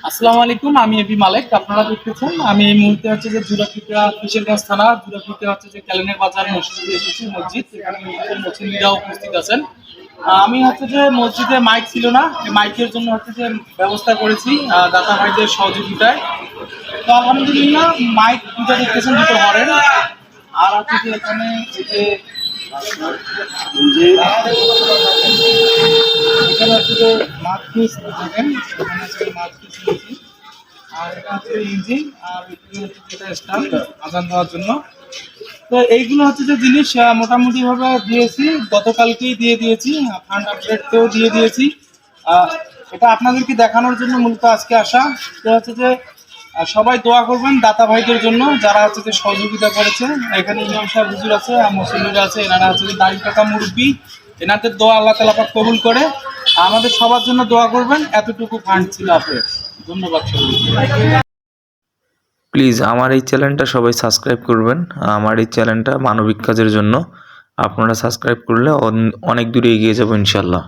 আসসালামু আলাইকুম, আমি এবি মালেক। আপনারা দেখতেছেন আমি এই মুহূর্তে হচ্ছে যে জুরাপিটা কিশোরগঞ্জ থানা জুরাপিতে হচ্ছে যে ক্যালেন্ডার বাজার মসজিদে এসেছি। মসজিদ এখানে মুসল্লিরাও উপস্থিত আছেন। আমি হচ্ছে যে মসজিদে মাইক ছিল না, এই মাইকের জন্য হচ্ছে যে ব্যবস্থা করেছি দাতা ভাইদের সহযোগিতায়। তো আলহামদুলিল্লাহ মাইক দুটো দেখতেছেন, দুটো হরেন। আর হচ্ছে যে এখানে এখানে হচ্ছে যে মাউথপিস দেখেন, এখানে হচ্ছে মাউথপিস নিয়েছি। আর এটা হচ্ছে ইঞ্জিন, আর এখানে হচ্ছে যেটা স্ট্যান্ড আজান দেওয়ার জন্য। তো এইগুলো হচ্ছে যে জিনিস মোটামুটি ভাবে দিয়েছি, গতকালকেই দিয়ে দিয়েছি, ফান্ড আপডেটতেও দিয়ে দিয়েছি। এটা আপনাদেরকে দেখানোর জন্য মূলত আজকে আসা। তো হচ্ছে যে সবাই দোয়া করবেন দাতা ভাইদের জন্য, যারা হচ্ছে যে সহযোগিতা করেছে। এখানে ইমাম সাহেব হুজুর আছে, মুসল্লিরা আছে, এনারা হচ্ছে যে দাড়ি কাকা মুরব্বী, এনাদের দোয়া আল্লাহ তাআলা পাক কবুল করে। আমাদের সবার জন্য দোয়া করবেন। এতটুকু ফান্ড ছিল আপনার। ধন্যবাদ সবাইকে। প্লিজ আমার এই চ্যানেলটা সবাই সাবস্ক্রাইব করবেন। আমার এই চ্যানেলটা মানবিক কাজের জন্য, আপনারা সাবস্ক্রাইব করলে অনেক দূরে এগিয়ে যাবো ইনশাল্লাহ।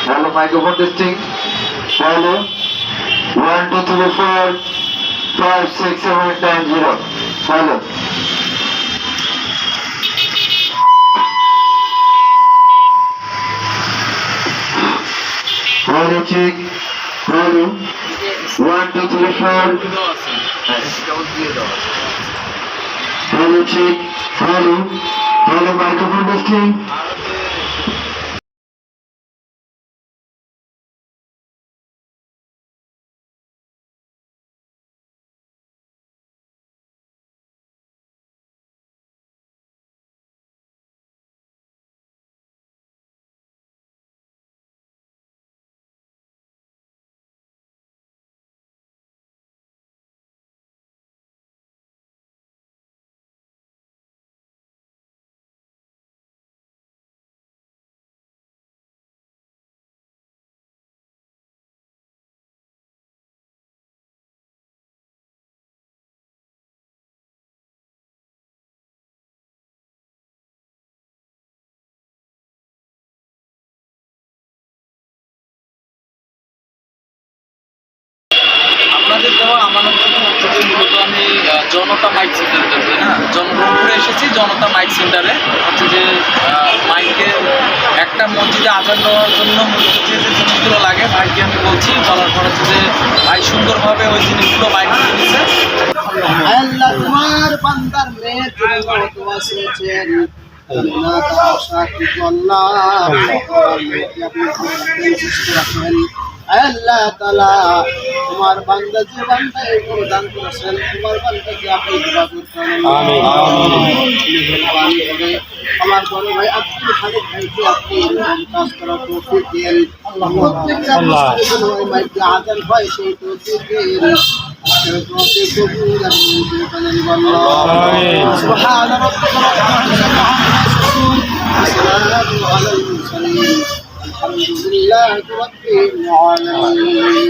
Hello, microphone testing. Hello. 1, 2, 3, 4, 5, 6, 7, 8, 9, 0. Hello. Hello, check. Hello. 1, 2, 3, 4. Hello, check. Hello. Hello, microphone testing. আপনাদের দেওয়া আমানত হচ্ছে যে মূলত আমি জনতা মাইক সেন্টারে যাচ্ছি, হ্যাঁ, রংপুরে এসেছি জনতা মাইক সেন্টারে। হচ্ছে যে মাইকের একটা মসজিদে আজান দেওয়ার জন্য মূলত যে যে জিনিসগুলো লাগে ভাইকে আমি বলছি, বলার পর হচ্ছে যে ভাই সুন্দরভাবে ওই জিনিসগুলো বাইক করে দিচ্ছে। আল্লাহ তোমার বান্দার মেয়ের জন্য দোয়া চেয়েছেন। জান্নাত আশা কি আল্লাহ তোমার মেয়েকে আপনি সুস্থ রাখেন। আল্লাহ তাআলা তোমার বান্দা যে বান্দা এগুলো দান করেছেন, তোমার বান্দাকে আপনি হেফাজত করেন। মেহেরবানি করে আমার বড় ভাই আব্দুল খালিক ভাইকে আপনি কাজ করার তৌফিক দেন। প্রত্যেকটা মুসলিমের জন্য ওই মাইকে আজান হয় সেই তৌফিক দেন। سبحان ربك رب العزة عما يصفون وسلام على المرسلين الحمد لله رب العالمين.